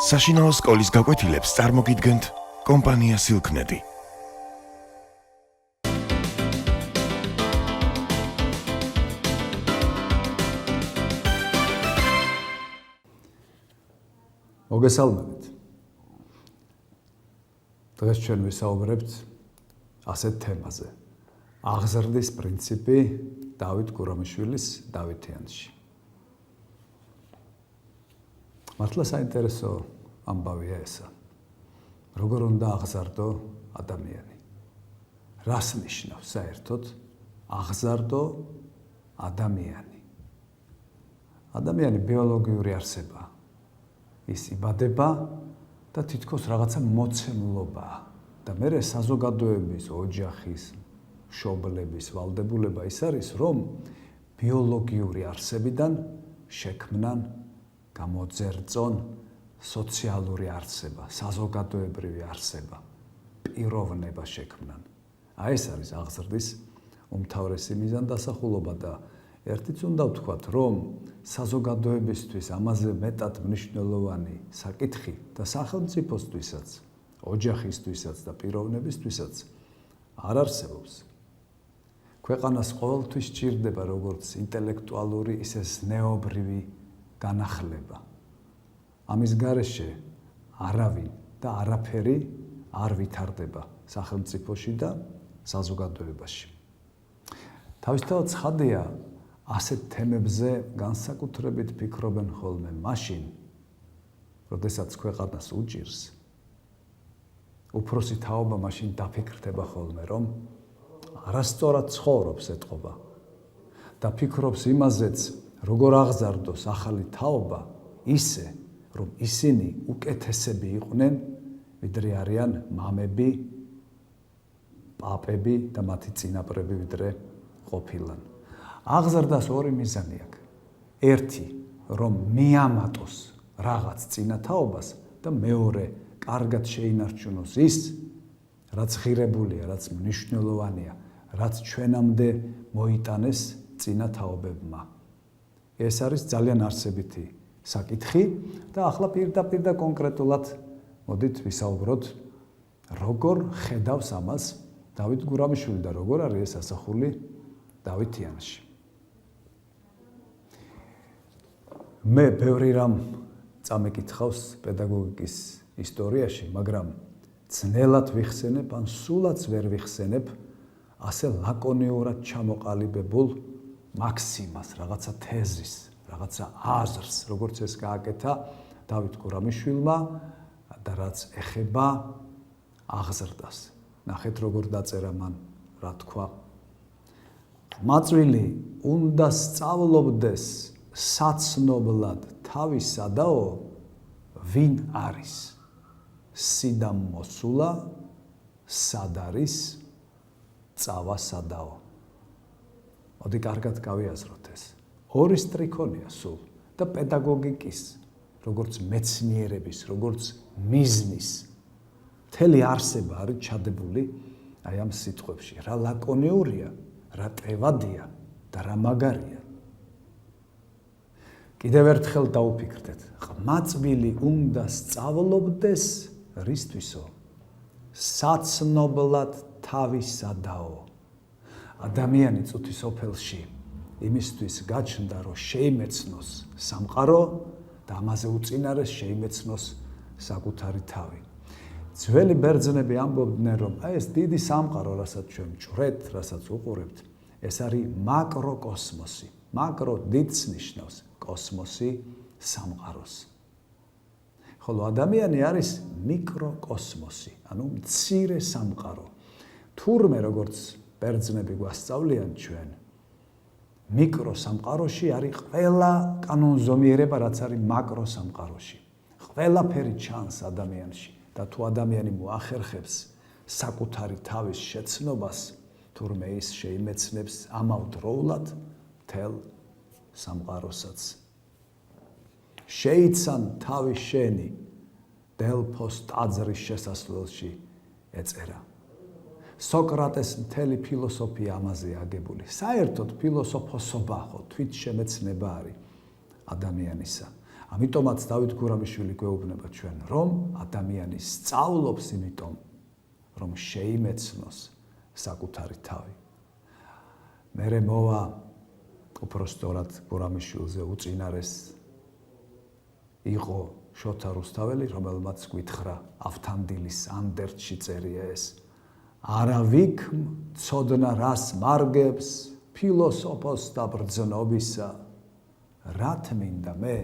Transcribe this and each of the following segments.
საშინაო სკოლის გაკვეთილებს წარმოგიდგენთ კომპანია Silknet. მოგესალმებით. დღეს ჩვენ ვისაუბრებთ ასეთ თემაზე. აღზრდის პრინციპი დავით გურამიშვილის დავითიანში. მართლა საინტერესო ამბავია ესა. როგორ უნდა აღზარდო ადამიანი? რას ნიშნავს საერთოდ აღზარდო ადამიანი? ადამიანი ბიოლოგიური არსებაა. ის იბადება და თითქოს რაღაცა მოცემულობაა და მერე საზოგადოების, ოჯახის, მშობლების ვალდებულება ის არის, რომ ბიოლოგიური არსებიდან შექმნან, გამოძერწონ სოციალური არსება, საზოგადოებრივი არსება, პიროვნება შექმნან. აი ეს არის აღზრდის უმთავრესი მიზანდასახულობა და ერთიც უნდა ვთქვათ, რომ საზოგადოებისთვის ამაზე მეტად მნიშვნელოვანი საკითხი და სახელმწიფოსთვისაც, ოჯახისთვისაც და პიროვნებისთვისაც არ არსებობს. ქვეყანას ყოველთვის სჭირდება როგორც ინტელექტუალური, ისე ზნეობრივი განახლება. ამის გარეშე არავინ და არაფერი არ ვითარდება სახელმწიფოში და საზოგადოებაში. თავისთავად ცხადია, ასეთ თემებზე განსაკუთრებით ფიქრობენ ხოლმე მაშინ, როდესაც ქვეყანას უჭირს. უფროსი თაობა მაშინ დაფიქრდება ხოლმე, რომ არასწორად ცხოვრობს ეთყობა და ფიქრობს იმაზეც, როგორ აღზარდოს ახალი თაობა, ისე, რომ ისინი უკეთესები იყვნენ, ვიდრე არიან მამები, პაპები და მათი წინაპრები ვიდრე ყოფილან. აღზრდას ორი მიზანი აქვს. ერთი, რომ მიამატოს რაღაც წინათაობას და მეორე, კარგად შეინარჩუნოს ის, რაც ღირებულია, რაც მნიშვნელოვანია, რაც ჩვენამდე მოიტანეს წინათაობებმა. ეს არის ძალიან არსებითი საკითხი და ახლა პირდაპირ და კონკრეტულად მოდით ვისაუბროთ, როგორ ხედავს ამას დავით გურამიშვილი და როგორ არის ეს ასახული დავითიანში. მე ბევრი რამ წამეკითხავს პედაგოგიკის ისტორიაში, მაგრამ ძნელად ვიხსენებ ან სულაც ვერ ვიხსენებ ასე ლაკონიურად ჩამოყალიბებულ მაქსიმას, რაღაცა თეზის, რაღაცა აზრს, როგორც ეს გააკეთა დავით გურამიშვილმა და რაც ეხება აღზრდას. ნახეთ როგორ დაწერა მან, რა თქვა. მაწვილი უნდა სწავლობდეს საცნობლად თავისადაო, ვინ არის, სიდამ მოსულა, სად არის, წავა სადაო. მოდი კარგად გავიაზროთ ეს. ორი სტრიქონია სულ და პედაგოგიკის, როგორც მეცნიერების, როგორც მიზნის, მთელი არსება არის ჩადებული აი ამ სიტყვებში. რა ლაკონიურია, რა ტევადია და რა მაგარია. კიდევ ერთხელ დაუფიქრდეთ. ყმაწვილი უნდა სწავლობდეს რისთვისო? საცნობლად თავისადაო. ადამიანი წუთის ოფელში იმისთვის გაჩნდა, რომ შეიმეცნოს სამყარო და ამაზე უწინარეს შეიმეცნოს საკუთარი თავი. ძველი ბერძნები ამბობდნენ, რომ აი ეს დიდი სამყარო, რასაც ჩვენ ვჭვრეთ, რასაც უყურებთ, ეს არის მაკროკოსმოსი. მაკრო დიდს ნიშნავს, კოსმოსი სამყაროს. ხოლო ადამიანი არის მიკროკოსმოსი, ანუ მცირე სამყარო. თურმე როგორც ბერძნები გვასწავლიან ჩვენ, მიკროსამყაროში არის ყველა კანონზომიერება, რაც არის მაკროსამყაროში. ყველაფერი ჩანს ადამიანში და თუ ადამიანი მოახერხებს საკუთარი თავის შეცნობას, თურმე ის შეიმეცნებს ამავდროულად მთელ სამყაროსაც. შეიცან თავი შენი, დელფოს ტაძრის შესასვლელში ეწერა. სოკრატეს მთელი ფილოსოფია ამაზე აგებული. საერთოდ ფილოსოფოსობა ხო თვით შემეცნება არის ადამიანისა. ამიტომაც დავით გურამიშვილი გვეუბნება ჩვენ, რომ ადამიანი სწავლობს იმიტომ, რომ შეიმეცნოს საკუთარი თავი. მერე მოვა უпростоრად გურამიშვილზე უწინარეს იყო შოთა რუსთაველი, რომელმაც გითხრა ავთანდილის ანდერტში წერია ეს. არავიქ ცოდნა რას მარგებს ფილოსოფოს და ბრძნობისა. რათ მინდა მე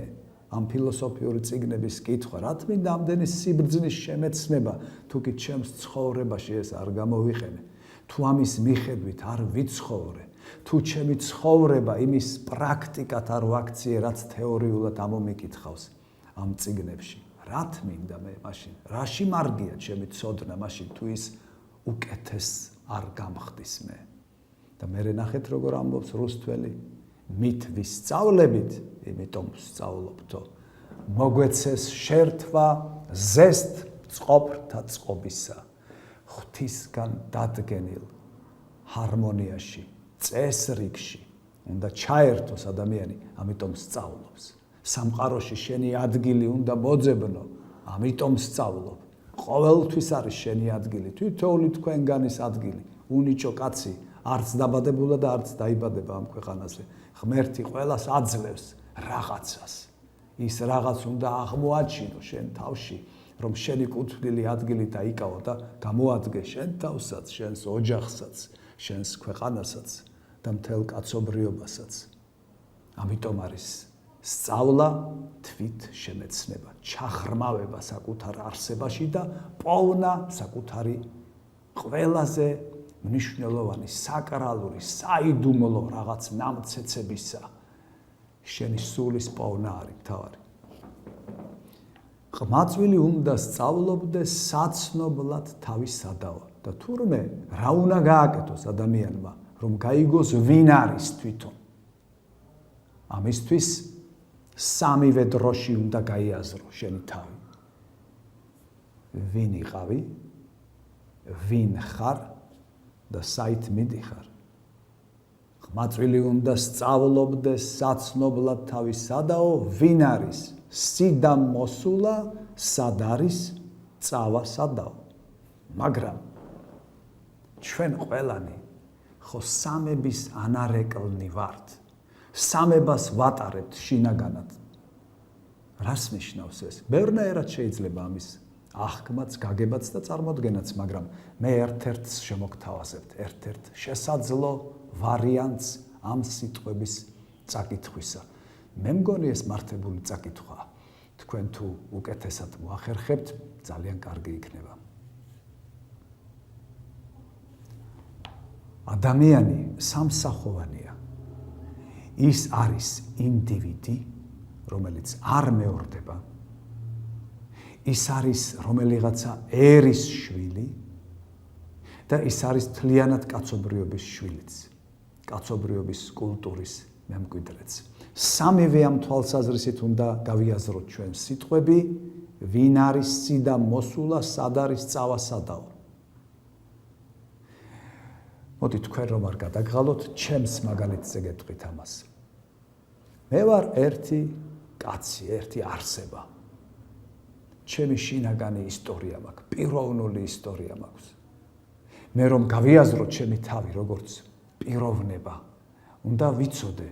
ამ ფილოსოფიური წიგნების კითხვა, რათ მინდა ამდენი სიბრძნის შემეცნება, თუ კი ჩემს ცხოვრებაში ეს არ გამოვიყენე, თუ ამის მიხედვით არ ვიცხოვრე, თუ ჩემი ცხოვრება იმის პრაქტიკად არ ვაქციე, რაც თეორიულად ამომიკითხავს ამ წიგნებში. რათ მინდა მე მაშინ, რაში მარგია ჩემი ცოდნა მაშინ, თუ ის უკეთეს არ გამხდის მე. და მე ნახეთ როგორ ამბობს რუსთველი, მით ვისწავლებით, იმიტომ ვსწავლობთო, მოგვეცეს შერთვა ზესთ წყობთა წყობისა, ღვთისგან დადგენილ ჰარმონიაში, წესრიგში, უნდა ჩაერთოს ადამიანი, ამიტომ სწავლობს. სამყაროში შენი ადგილი უნდა მოძებნო, ამიტომ სწავლობ. ყოველთვის არის შენი ადგილი, თითოეული თქვენგანის ადგილი, უნიჭო კაცი, არც დაბადებულა და არც დაიბადება ამ ქვეყანაზე. ღმერთი ყველას აძლევს რაღაცას. ის რაღაც უნდა აღმოაჩინო შენ თავში, რომ შენი კუთვნილი ადგილი დაიკავა და გამოადგე შენ თავსაც, შენს ოჯახსაც, შენს ქვეყანასაც და მთელ კაცობრიობასაც. ამიტომ არის სწავლა თვით შემეცნება, ჩახრმავება საკუთარ არსებაში და პოვნა საკუთარი ყველაზე მნიშვნელოვანი, საკრალური, საიდუმლო რაღაც ნამცეცებისა შენი სულის პოვნა არის მთავარი. ყმაწვილი უნდა სწავლობდეს საცნობლად თავის სადავა და თურმე რა უნდა გააკეთოს ადამიანმა, რომ გაიგოს ვინ არის თვითონ. ამისთვის სამივე დროში უნდა გაიაზრო შენი თავი. ვინ იყავი, ვინ ხარ და საით მიდიხარ. ყმაწვილი უნდა სწავლობდეს საცნობლად თავის სადაო, ვინ არის სიდა მოსულა, სად არის წავა სადაო. მაგრამ ჩვენ ყველანი ხო სამების ანარეკლნი ვართ. სამებას ვატარებთ შინაგანად. რას ნიშნავს ეს? ბევრნაირად შეიძლება ამის აღქმაც, გაგებაც და წარმოდგენაც, მაგრამ მე ერთ-ერთს შემოგთავაზებთ, ერთ-ერთ შესაძლო ვარიანტს ამ სიტყვების წაკითხვისა. მე მგონი ეს მართებული წაკითხვაა. თქვენ თუ უკეთესად მოახერხებთ, ძალიან კარგი იქნება. ადამიანი სამსახოვანია. ის არის ინდივიდი, რომელიც არ მეორდება. ის არის რომელიღაცა ერის შვილი და ის არის თლიანად კაცობრიობის შვილიც, კაცობრიობის კულტურის მემკვიდრეც. სამივე ამ თვალსაზრისით უნდა გავიაზროთ ჩვენ სიტყვები, ვინ არის სიდა მოსულა, სად არის წავა სადაო. მოდი თქვენ რომ არ გადაგღალოთ, ჩემს მაგალითზე გეტყვით ამას. მე ვარ ერთი კაცი, ერთი არსება. ჩემი შინაგანი ისტორია მაქვს, პიროვნული ისტორია მაქვს. მე რომ გავიაზროთ ჩემი თავი როგორც პიროვნება, უნდა ვიცოდე,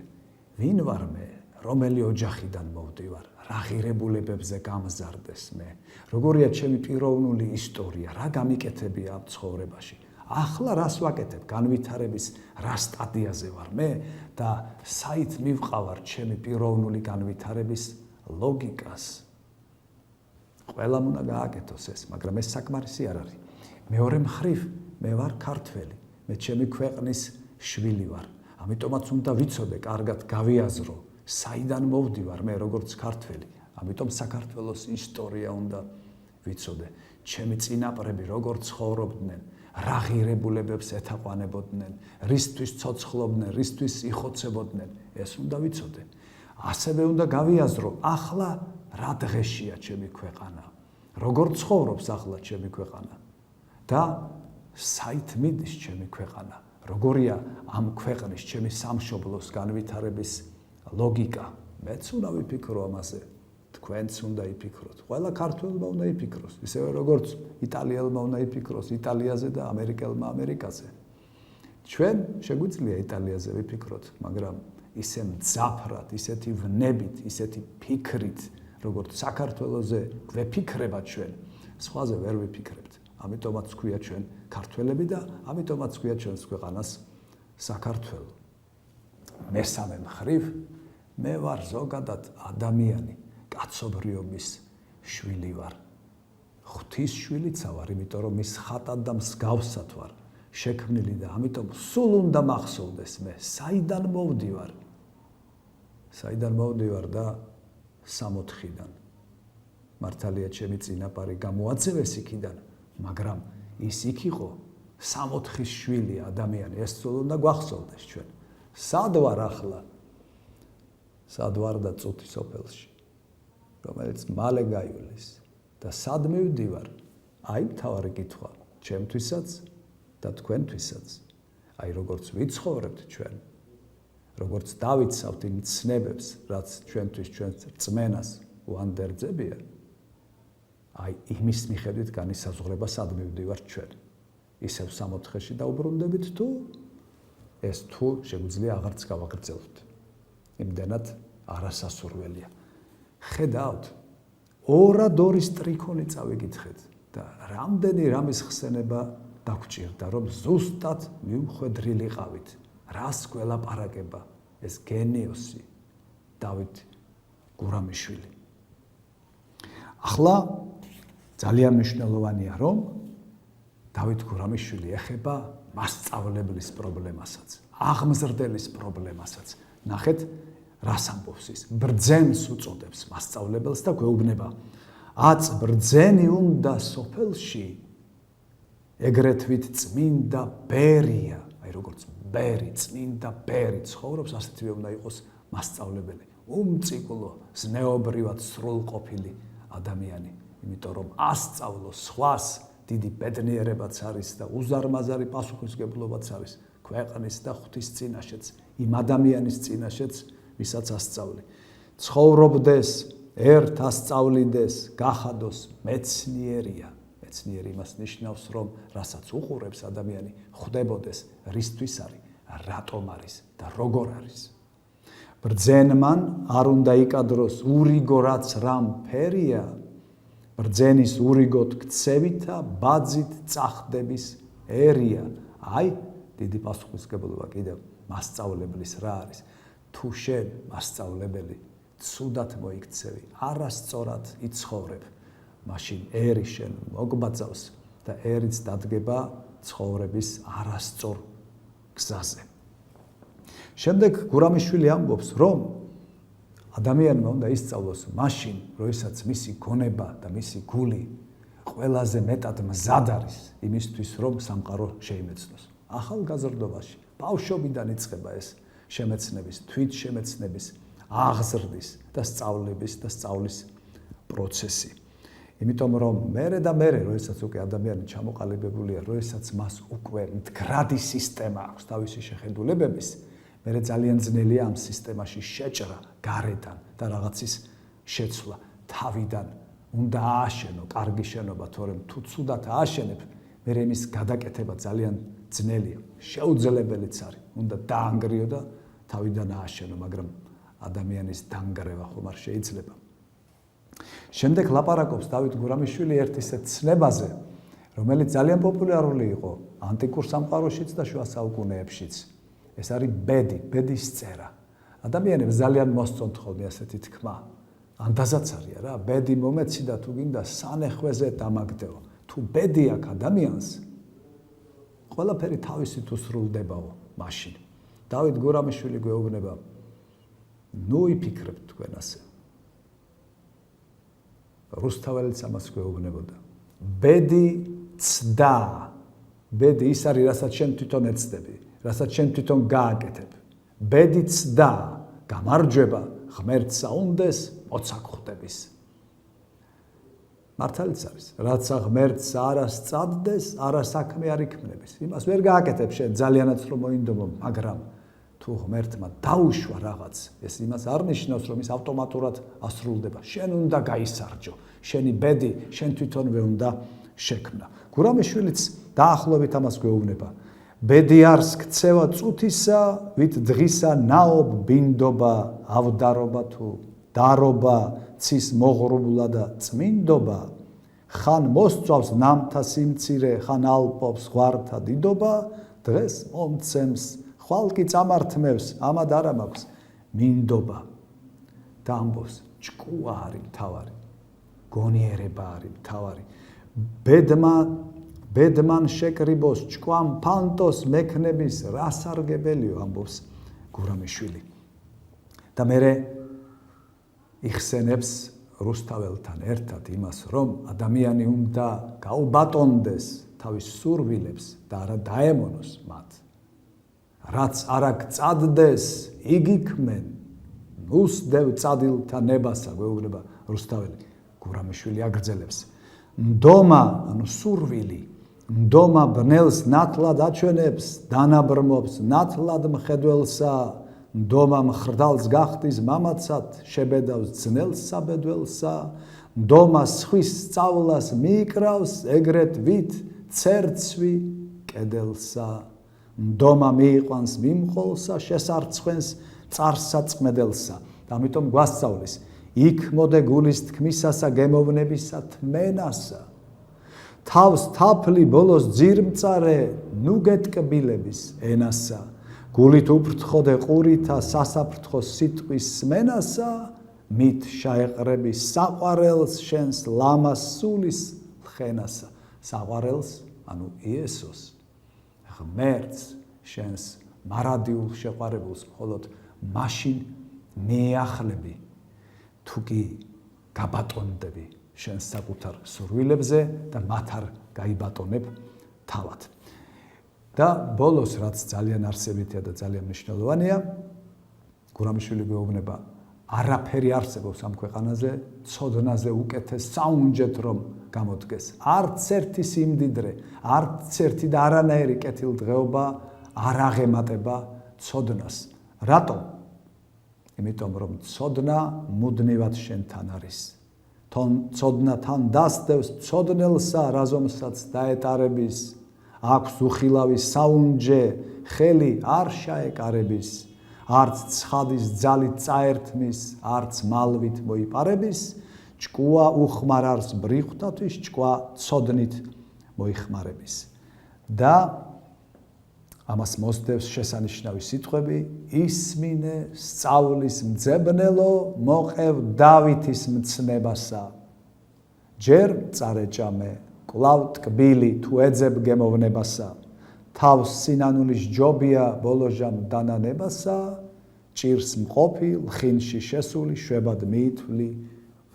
ვინ ვარ მე, რომელი ოჯახიდან მოვდივარ, რა ღირებულებებზე გამზარდეს მე, როგორია ჩემი პიროვნული ისტორია, რა გამიკეთებია ამ ცხოვრებაში. ახლა რას ვაკეთებ, განვითარების რა სტადიაზე ვარ მე და საით მივყავარ ჩემი პიროვნული განვითარების ლოგიკას. ყველამ უნდა გააკეთოს ეს, მაგრამ ეს საკმარისი არ არის. მეორე მხრივ, მე ვარ ქართველი, მე ჩემი ქვეყნის შვილი ვარ. ამიტომაც უნდა ვიცოდე, კარგად გავიაზრო, საიდან მოვდივარ მე როგორც ქართველი. ამიტომ საქართველოს ისტორია უნდა ვიცოდე, ჩემი წინაპრები როგორ ცხოვრობდნენ, რა ღირებულებებს ეთაყვანებოდნენ, რისთვის ცოცხლობდნენ, რისთვის იხოცებოდნენ, ეს უნდა ვიცოდე. ასევე უნდა გავიაზრო, ახლა რა დღეშია ჩემი ქვეყანა, როგორ ცხოვრობს ახლა ჩემი ქვეყანა და საით მიდის ჩემი ქვეყანა, როგორია ამ ქვეყნის ჩემი სამშობლოს განვითარების ლოგიკა. მეც უნდა ვიფიქრო ამაზე. თქვენც უნდა იფიქროთ. ყველა ქართველმა უნდა იფიქროს, ისევე როგორც იტალიელმა უნდა იფიქროს იტალიაზე და ამერიკელმა ამერიკაზე. ჩვენ შეგვიძლია იტალიაზე ვიფიქროთ, მაგრამ ისე მძაფრად, ისეთი ვნებით, ისეთი ფიქრით, როგორც საქართველოზე გვეფიქრება ჩვენ, სხვაზე ვერ ვიფიქრებთ. ამიტომაც გვქვია ჩვენ ქართველები და ამიტომაც გვქვია ჩვენს ქვეყანას საქართველო. მესამე მხრივ მე ვარ ზოგადად ადამიანი, კაცობრიობის შვილი ვარ. ღვთის შვილიცა ვარ, იმიტომ რომ მის ხატად და მსგავსად ვარ შექმნილი და ამიტომ სულ უნდა მახსოვდეს მე საიდან მოვდივარ. საიდან მოვდივარ და 64-დან. მართალია ჩემი წინაპარი გამოაწევეს იქიდან, მაგრამ ის იქ იყო 64-ის შვილი ადამიანი, ეს სულ უნდა გვახსოვდეს ჩვენ. სად ვარ ახლა? სად ვარ და წუთი სოფელში, რომელიც მალე გაივლის და სად მივდივარ? აი მთავარი კითხვა ჩემთვისაც და თქვენთვისაც. აი როგორც ვიცხოვრებთ ჩვენ, როგორც დავიცავთ იმ ცნებებს, რაც ჩვენთვის ჩვენს რწმენას უანდერძებია, აი იმის მიხედვით განისაზღვრება სად მივდივართ ჩვენ. ისევ 64-ში დაუბრუნდებით თუ ეს თუ შეგვიძლია აღარც გავაგრძელოთ. იმდენად არასასურველია. ხედავთ, ორად ორი სტრიქონი წავიკითხეთ და რამდენი რამის ხსენება დაგჭირდა, რომ ზუსტად მივხვედრილიყავით. რას გველაპარაკება ეს გენიოსი დავით გურამიშვილი. ახლა ძალიან მნიშვნელოვანია, რომ დავით გურამიშვილი ეხება მასწავლებლის პრობლემასაც, აღმზრდელის პრობლემასაც. ნახეთ, რას ამბობს ის? ბრძენს უწოდებს მასწავლებელს და გვეუბნება: აწ ბრძენი უნდა სოფელში, ეგრეთ ვით წმინდა ბერია, აი როგორც ბერი, წმინდა ბერი ცხოვრობს, ასეთივე უნდა იყოს მასწავლებელი. უმწიკლო, ზნეობრივად სრულყოფილი ადამიანი, იმიტომ რომ ასწავლოს სხვას დიდი ბედნიერებაც არის და უზარმაზარი პასუხისმგებლობაც არის ქვეყნის და ღვთის წინაშეც, იმ ადამიანის წინაშეც, ვისაც ასწავლი. ცხოვრობდეს, ერთ ასწავლიდეს, გახადოს მეცნიერია. მეცნიერი იმას ნიშნავს, რომ რასაც უყურებს ადამიანი, ხვდებოდეს, რისთვის არის, რატომ არის და როგორ არის. ბრძენმან არ უნდა იკადროს ურიგო რაც რამ ფერია, ბრძენის ურიგოთ ქცევითა ბაძით წახდების ერია. აი, დიდი პასუხისმგებლობა კიდევ მასწავლებლის რა არის? თუ შენ მასწავლებელი ცუდად მოიქცევი, არასწორად იცხოვრებ, მაშინ ერი შენ მოგბაძავს და ერიც დადგება ცხოვრების არასწორ გზაზე. შემდეგ გურამიშვილი ამბობს, რომ ადამიანმა უნდა ისწავლოს მაშინ, როდესაც მისი გონება და მისი გული ყველაზე მეტად მზად არის იმისთვის, რომ სამყარო შეიმეცნოს. ახალგაზრდობაში, ბავშვობიდან იწყება ეს შემეცნების, თვითშემეცნების, აღზრდის და სწავლების და სწავლის პროცესი. იმიტომ რომ მერე და მერე, როდესაც უკვე ადამიანი ჩამოყალიბებულია, როდესაც მას უკვე მდგრადი სისტემა აქვს თავისი შეხედულებების, მერე ძალიან ძნელია ამ სისტემაში შეჭრა გარედან და რაღაცის შეცვლა თავიდან. უნდა ააშენო კარგი შენობა, თორემ თუ ცუდად ააშენებ, მერე იმის გადაკეთება ძალიან ძნელია. შეუძლებელიც არის. უნდა დაანგრიო და თავიდან ააშენო, მაგრამ ადამიანის დანგრევა ხომ არ შეიძლება. შემდეგ ლაპარაკობს დავით გურამიშვილი ერთ ისეთ ცნებაზე, რომელიც ძალიან პოპულარული იყო ანტიკურ სამყაროშიც და შუა საუკუნეებშიც. ეს არის ბედი, ბედის წერა. ადამიანებს ძალიან მოსწონთ ხოლმე ასეთი თქმა. ანდაზაც არის რა, ბედი მომეცი და თუ გინდა სანეხვეზე დამაგდეო. თუ ბედი აქვს ადამიანს, ყველაფერი თავისით უსრულდებაო მაშინ. დავით გურამიშვილი გვეუბნება, ნუ იფიქრებთ თქვენ ასე. რუსთაველიც ამას გვეუბნებოდა. ბედი ცდა. ბედი ის არის, რასაც შენ თვითონ ეცდები, რასაც შენ თვითონ გააკეთებ. ბედი ცდა, გამარჯვება, ღმერთსა უნდეს, მოცა გხვდების. მართალიც არის, რაცა ღმერთს არა სწადდეს, არა საქმე არ იქმნების. იმას ვერ გააკეთებ შენ ძალიანაც რომ მოინდომო, მაგრამ თუ ღმერთმა დაუშვა რაღაც, ეს იმას არ ნიშნავს, რომ ის ავტომატურად ასრულდება. შენ უნდა გაისარჯო, შენი ბედი შენ თვითონვე უნდა შექმნა. გურამიშვილიც დაახლოებით ამას გვეუბნება. ბედი არს ქცევა წუთისა, ვით დღისა ნაობ ბინდობა, ავდარობა თუ დარობა, ცის მოღრუბლა და წმინდობა, ხან მოსწვავს ნამთა სიმცირე, ხან ალპობს ღვართა დიდობა, დღეს მომცემს, ხვალ კი წამართმევს, ამად არა მაქვს მინდობა. და ამბობს, ჭკუა არის მთავარი, გონიერება არის მთავარი. ბედმან შეკრიბოს, ჭკვამ ფანტოს მექნების რასარგებელიო, ამბობს გურამიშვილი. და მერე იხსენებს რუსთაველთან ერთად იმას, რომ ადამიანი უნდა გაუბატონდეს თავის სურვილებს და არა დაემონოს მათ. რაც არ აგწადდეს, იგი ქმენ. უსდევ წადილთა ნებასა, გვეუბნება რუსთაველი. გურამიშვილი აგრძელებს. მდომა, ანუ სურვილი, მდომა ბნელს ნათლად აჩვენებს, დანაბრმობს ნათლად მხედველსა, მდომა მხრდალს გახდის მამაცად, შებედავს ძნელს საბედველსა, მდომა სხვის სწავლას მიიკრავს, ეგრეთ ვით ცერცვი კედელსა, მდომა მიიყვანს მიმყოლსა, შესარცხვენს წარსაწმედელსა. და ამიტომ გვასწავლის, იქ მოდე გულის თქმისასა, გემოვნებისა თმენასა. თავს თაფლი ბოლოს ძირმწარე, ნუ გეტკბილების ენასა. გულით უფრთხოდე ყურითა, სასაფრთხოს სიტყვის სმენასა, მით შაეყრები საყვარელს შენს ლამას სულის ხენასა. საყვარელს, ანუ იესოს, ღმერთს, შენს მარადიულ შეყვარებულს, მხოლოდ მაშინ მიახლები, თუ კი გაბატონდები შენს საკუთარ სურვილებზე და მათ არ გაიბატონებ თავად. და ბოლოს, რაც ძალიან არსებითია და ძალიან მნიშვნელოვანია, გურამიშვილი გვეუბნება, არაფერი არსებობს ამ ქვეყანაზე, ცოდნაზე უკეთეს საუნჯეთ რომ გამოდგეს. არც ერთი სიმდიდრე, არც ერთი და არანაირი კეთილდღეობა არ აღემატება ცოდნას. რატომ? იმიტომ რომ ცოდნა მუდმივად შენთან არის. ცოდნა თან დასდევს ცოდნელსა, რაზომსაც დაეტარების, აქვს უხილავი საუნჯე, ხელი არ შაეკარების, არც ცხადის ძალით წაერთმის, არც მალვით მოიპარების, ჭკუა უხმარ არს ბრიხვთათვის, ჭკუა ცოდნით მოიხმარების. და ამას მოსდევს შესანიშნავი სიტყვები, ისმინე სწავლის მძებნელო, მოყევ დავითის მცნებასა. ჯერ წარეჭამე, კვლავ ტკბილი თუ ეძებ გემოვნებასა. თავს სინანულის ჯობია ბოლოჟამ დანანებასა, ჭირს მყოფი, ლხინში შესული, შვებად მიითვლი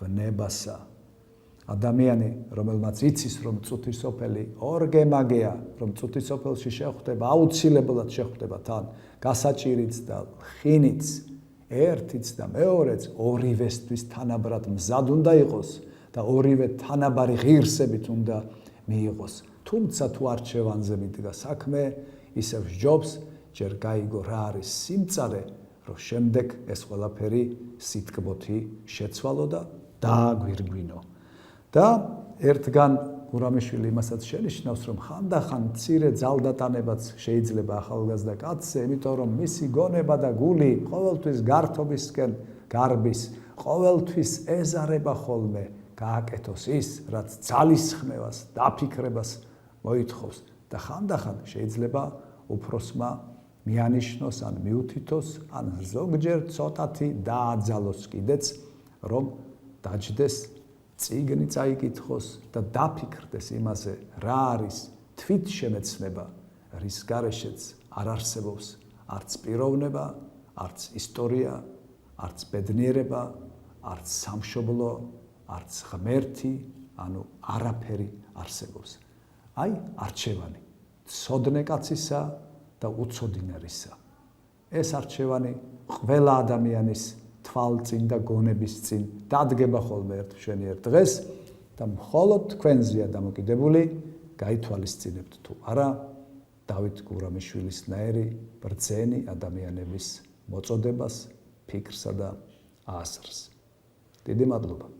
ვნებასა. ადამიანი, რომელმაც იცის, რომ წუთისოფელი ორგემაგეა, რომ წუთისოფელში შეხვდება, აუცილებლად შეხვდება თან გასაჭირიც და ლხინიც, ერთიც და მეორეც, ორივესთვის თანაბრად მზად უნდა იყოს და ორივე თანაბარი ღირსებით უნდა მიიღოს. თუმცა თუ არჩევანზე მიდგა საქმე, ისევ სჯობს, ჯერ გაიგო რა არის სიმწარე, რომ შემდეგ ეს ყველაფერი სიტკბოთი შეცვალო და დააგვირგვინო. და ერთგან გურამიშვილი იმასაც შენიშნავს, რომ ხანდახან მცირე ძალდატანებაც შეიძლება ახალგაზრდა კაცზე, იმიტომ რომ მისი გონება და გული ყოველთვის გართობისკენ გარბის, ყოველთვის ეზარება ხოლმე გააკეთოს ის, რაც ძალისხმევას, დაფიქრებას მოითხოვს და ხანდახან შეიძლება უფროსმა მიანიშნოს ან მიუთითოს, ან ზოგჯერ ცოტათი დააძალოს კიდეც, რომ დაჯდეს, წიგნი წაიკითხოს და დაფიქრდეს იმაზე, რა არის თვითშემეცნება, რის გარეშეც არ არსებობს არც პიროვნება, არც ისტორია, არც ბედნიერება, არც სამშობლო, არც ღმერთი, ანუ არაფერი არსებობს. აი, არჩევანი, ცოდნე კაცისა და უცოდინარისა. ეს არჩევანი ყველა ადამიანის თვალწინ და გონების წინ დადგება ხოლმე ერთ მშვენიერ დღეს და მხოლოდ თქვენზეა დამოკიდებული, გაითვალისწინებთ თუ არა დავით გურამიშვილისნაირი ბრძენი ადამიანების მოწოდებას, ფიქრსა და აზრს. დიდი მადლობა.